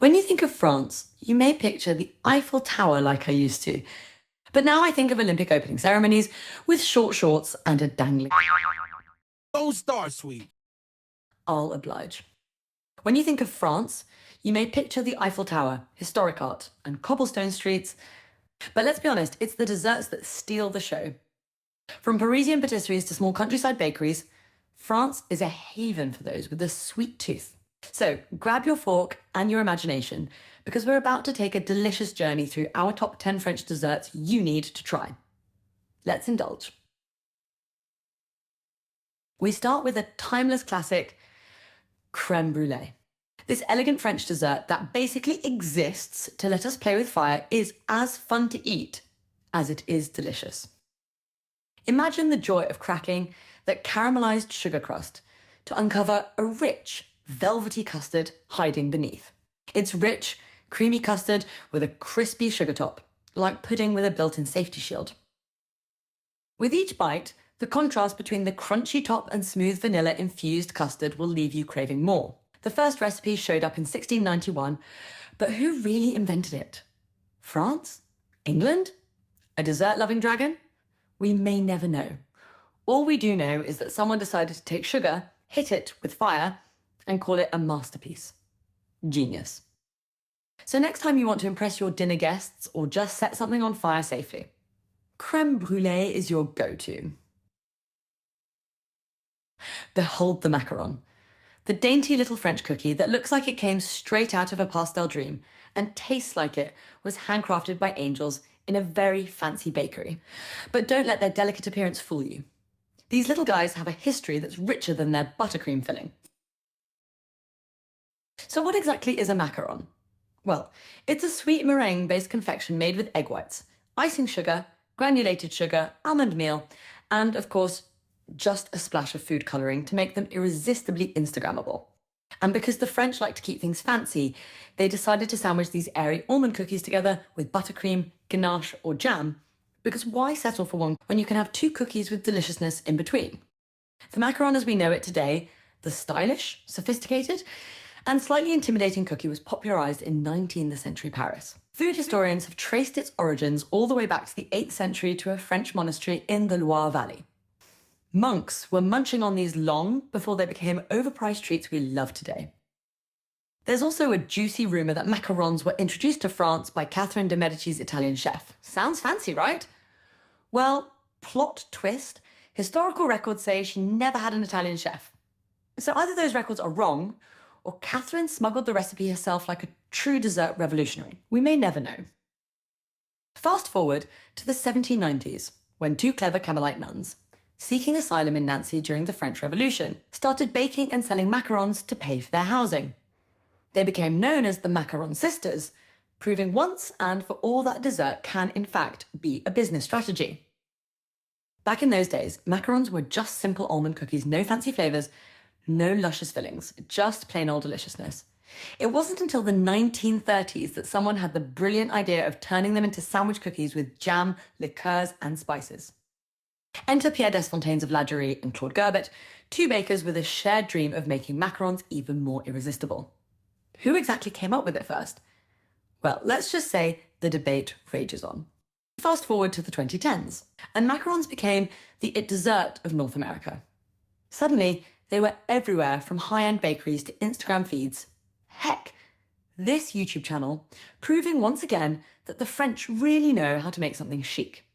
When you think of France, you may picture the Eiffel Tower like I used to. But now I think of Olympic opening ceremonies with short shorts and a dangling. Don't start, sweet. I'll oblige. When you think of France, you may picture the Eiffel Tower, historic art, and cobblestone streets. But let's be honest, it's the desserts that steal the show. From Parisian patisseries to small countryside bakeries, France is a haven for those with a sweet tooth. So grab your fork and your imagination, because we're about to take a delicious journey through our top 10 French desserts you need to try. Let's indulge. We start with a timeless classic, crème brûlée. This elegant French dessert that basically exists to let us play with fire is as fun to eat as it is delicious. Imagine the joy of cracking that caramelized sugar crust to uncover a rich, velvety custard hiding beneath. It's rich, creamy custard with a crispy sugar top, like pudding with a built-in safety shield. With each bite, the contrast between the crunchy top and smooth vanilla-infused custard will leave you craving more. The first recipe showed up in 1691, but who really invented it? France? England? A dessert-loving dragon? We may never know. All we do know is that someone decided to take sugar, hit it with fire, and call it a masterpiece. Genius. So next time you want to impress your dinner guests or just set something on fire safely, crème brûlée is your go-to. Behold the macaron, the dainty little French cookie that looks like it came straight out of a pastel dream and tastes like it was handcrafted by angels in a very fancy bakery. But don't let their delicate appearance fool you. These little guys have a history that's richer than their buttercream filling. So what exactly is a macaron? Well, it's a sweet meringue-based confection made with egg whites, icing sugar, granulated sugar, almond meal, and of course, just a splash of food colouring to make them irresistibly Instagrammable. And because the French like to keep things fancy, they decided to sandwich these airy almond cookies together with buttercream, ganache, or jam, because why settle for one when you can have two cookies with deliciousness in between? The macaron as we know it today, the stylish, sophisticated, and slightly intimidating cookie was popularised in 19th century Paris. Food historians have traced its origins all the way back to the 8th century to a French monastery in the Loire Valley. Monks were munching on these long before they became overpriced treats we love today. There's also a juicy rumour that macarons were introduced to France by Catherine de' Medici's Italian chef. Sounds fancy, right? Well, plot twist, historical records say she never had an Italian chef. So either those records are wrong, or Catherine smuggled the recipe herself like a true dessert revolutionary. We may never know. Fast forward to the 1790s, when two clever Carmelite nuns, seeking asylum in Nancy during the French Revolution, started baking and selling macarons to pay for their housing. They became known as the Tatin Sisters, proving once and for all that dessert can, in fact, be a business strategy. Back in those days, macarons were just simple almond cookies, no fancy flavours, no luscious fillings, just plain old deliciousness. It wasn't until the 1930s that someone had the brilliant idea of turning them into sandwich cookies with jam, liqueurs, and spices. Enter Pierre Desfontaines of Lagerie and Claude Gerbet, two bakers with a shared dream of making macarons even more irresistible. Who exactly came up with it first? Well, let's just say the debate rages on. Fast forward to the 2010s, and macarons became the it dessert of North America. Suddenly, they were everywhere from high-end bakeries to Instagram feeds. Heck, this YouTube channel proving once again that the French really know how to make something chic.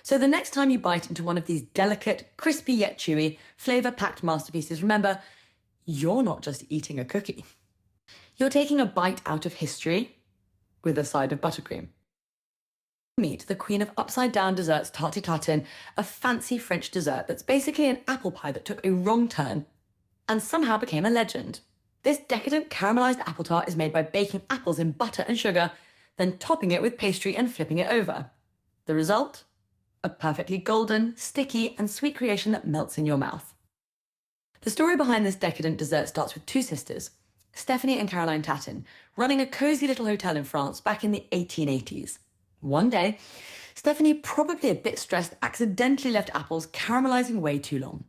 So the next time you bite into one of these delicate, crispy yet chewy, flavour-packed masterpieces, remember, you're not just eating a cookie. You're taking a bite out of history with a side of buttercream. Meet the queen of upside-down desserts, Tatin, a fancy French dessert that's basically an apple pie that took a wrong turn and somehow became a legend. This decadent caramelized apple tart is made by baking apples in butter and sugar, then topping it with pastry and flipping it over. The result? A perfectly golden, sticky, and sweet creation that melts in your mouth. The story behind this decadent dessert starts with two sisters, Stephanie and Caroline Tatin, running a cozy little hotel in France back in the 1880s. One day, Stephanie, probably a bit stressed, accidentally left apples caramelizing way too long.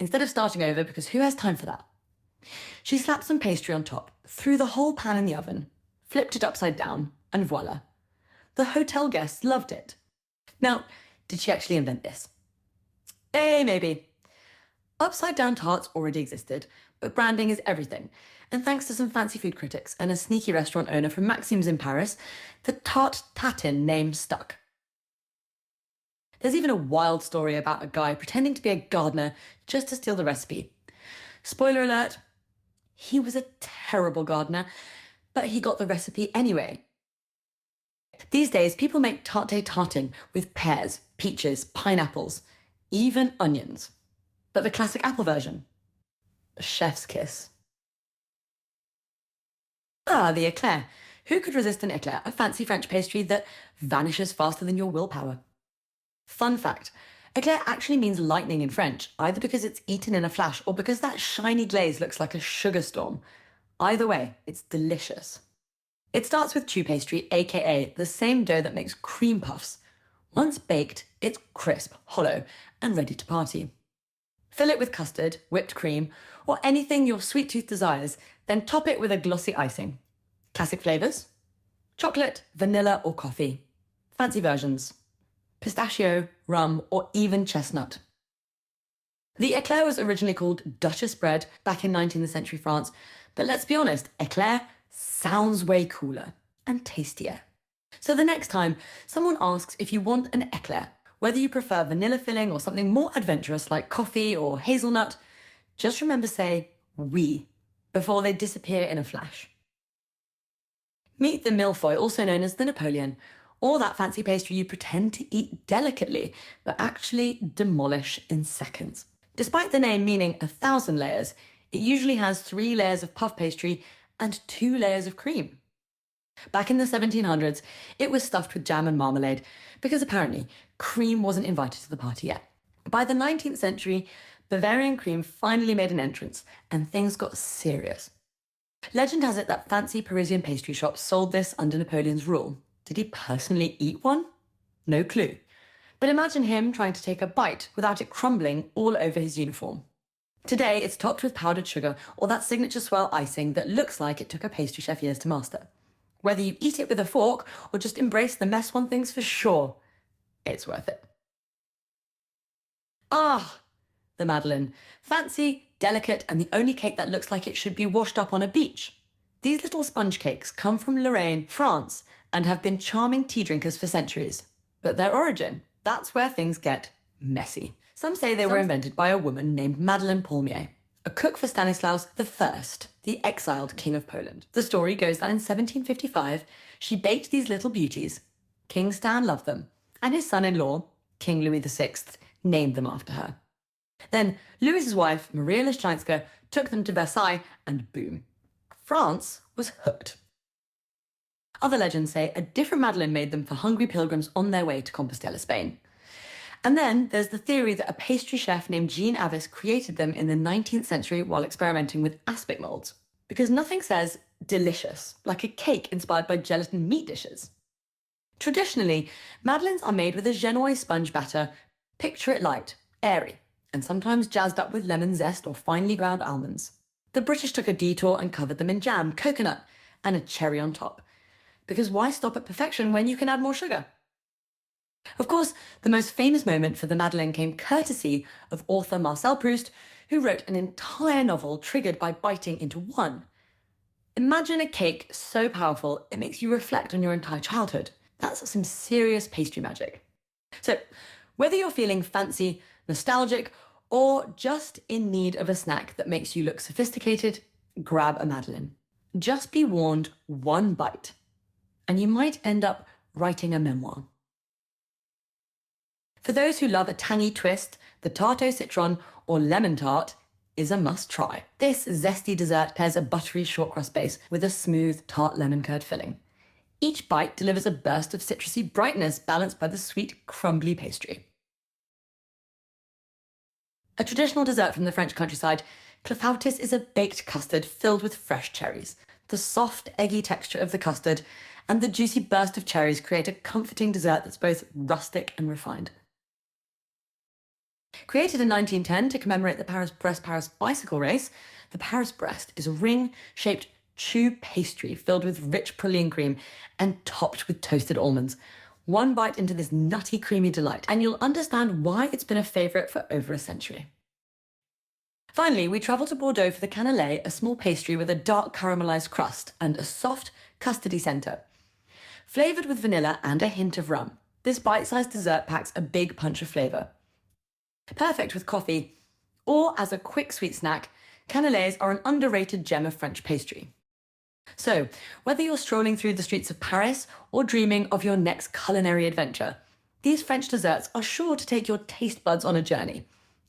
Instead of starting over, because who has time for that? She slapped some pastry on top, threw the whole pan in the oven, flipped it upside down, and voila. The hotel guests loved it. Now, did she actually invent this? Maybe. Upside-down tarts already existed, but branding is everything. And thanks to some fancy food critics and a sneaky restaurant owner from Maxims in Paris, the tart tatin name stuck. There's even a wild story about a guy pretending to be a gardener just to steal the recipe. Spoiler alert, he was a terrible gardener, but he got the recipe anyway. These days, people make tarte tartin with pears, peaches, pineapples, even onions. But the classic apple version, chef's kiss. The eclair. Who could resist an eclair, a fancy French pastry that vanishes faster than your willpower? Fun fact, eclair actually means lightning in French, either because it's eaten in a flash or because that shiny glaze looks like a sugar storm. Either way, it's delicious. It starts with choux pastry, aka the same dough that makes cream puffs. Once baked, it's crisp, hollow, and ready to party. Fill it with custard, whipped cream, or anything your sweet tooth desires, then top it with a glossy icing. Classic flavours? Chocolate, vanilla, or coffee. Fancy versions? Pistachio, rum, or even chestnut. The eclair was originally called Duchess bread back in 19th century France, but let's be honest, eclair sounds way cooler and tastier. So the next time someone asks if you want an eclair, whether you prefer vanilla filling or something more adventurous like coffee or hazelnut, just remember to say oui before they disappear in a flash. Meet the millefeuille, also known as the Napoleon, or that fancy pastry you pretend to eat delicately, but actually demolish in seconds. Despite the name meaning 1,000 layers, it usually has 3 layers of puff pastry and 2 layers of cream. Back in the 1700s, it was stuffed with jam and marmalade, because apparently cream wasn't invited to the party yet. By the 19th century, Bavarian cream finally made an entrance, and things got serious. Legend has it that fancy Parisian pastry shops sold this under Napoleon's rule. Did he personally eat one? No clue. But imagine him trying to take a bite without it crumbling all over his uniform. Today, it's topped with powdered sugar or that signature swirl icing that looks like it took a pastry chef years to master. Whether you eat it with a fork or just embrace the mess one thinks for sure, it's worth it. The madeleine. Fancy, delicate, and the only cake that looks like it should be washed up on a beach. These little sponge cakes come from Lorraine, France, and have been charming tea drinkers for centuries. But their origin, that's where things get messy. Some say they were invented by a woman named Madeleine Paulmier, a cook for Stanislaus I, the exiled king of Poland. The story goes that in 1755, she baked these little beauties. King Stan loved them, and his son-in-law, King Louis VI, named them after her. Then Louis's wife, Maria Leszczyńska, took them to Versailles, and boom, France was hooked. Other legends say a different madeleine made them for hungry pilgrims on their way to Compostela, Spain. And then there's the theory that a pastry chef named Jean Avis created them in the 19th century while experimenting with aspic molds. Because nothing says delicious like a cake inspired by gelatin meat dishes. Traditionally, madeleines are made with a genoise sponge batter. Picture it light, airy, and sometimes jazzed up with lemon zest or finely ground almonds. The British took a detour and covered them in jam, coconut, and a cherry on top. Because why stop at perfection when you can add more sugar? Of course, the most famous moment for the madeleine came courtesy of author Marcel Proust, who wrote an entire novel triggered by biting into one. Imagine a cake so powerful it makes you reflect on your entire childhood. That's some serious pastry magic. So, whether you're feeling fancy, nostalgic, or just in need of a snack that makes you look sophisticated, grab a madeleine. Just be warned, one bite, and you might end up writing a memoir. For those who love a tangy twist, the tarte au citron or lemon tart is a must-try. This zesty dessert pairs a buttery short crust base with a smooth tart lemon curd filling. Each bite delivers a burst of citrusy brightness balanced by the sweet, crumbly pastry. A traditional dessert from the French countryside, clafoutis is a baked custard filled with fresh cherries. The soft, eggy texture of the custard and the juicy burst of cherries create a comforting dessert that's both rustic and refined. Created in 1910 to commemorate the Paris-Brest bicycle race, the Paris-Brest is a ring-shaped Chew pastry filled with rich praline cream and topped with toasted almonds. One bite into this nutty, creamy delight, and you'll understand why it's been a favourite for over a century. Finally, we travel to Bordeaux for the cannelé, a small pastry with a dark caramelised crust and a soft, custardy centre. Flavoured with vanilla and a hint of rum, this bite-sized dessert packs a big punch of flavour. Perfect with coffee, or as a quick sweet snack, cannelés are an underrated gem of French pastry. So, whether you're strolling through the streets of Paris or dreaming of your next culinary adventure, these French desserts are sure to take your taste buds on a journey.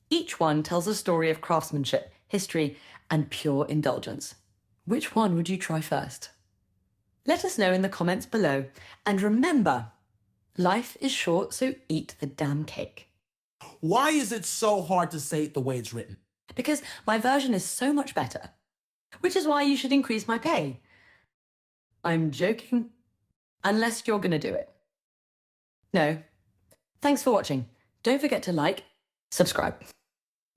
Each one tells a story of craftsmanship, history, and pure indulgence. Which one would you try first? Let us know in the comments below. And remember, life is short, so eat the damn cake. Why is it so hard to say it the way it's written? Because my version is so much better. Which is why you should increase my pay. I'm joking. Unless you're gonna do it. No. Thanks for watching. Don't forget to like, subscribe,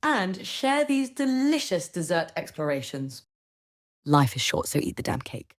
and share these delicious dessert explorations. Life is short, so eat the damn cake.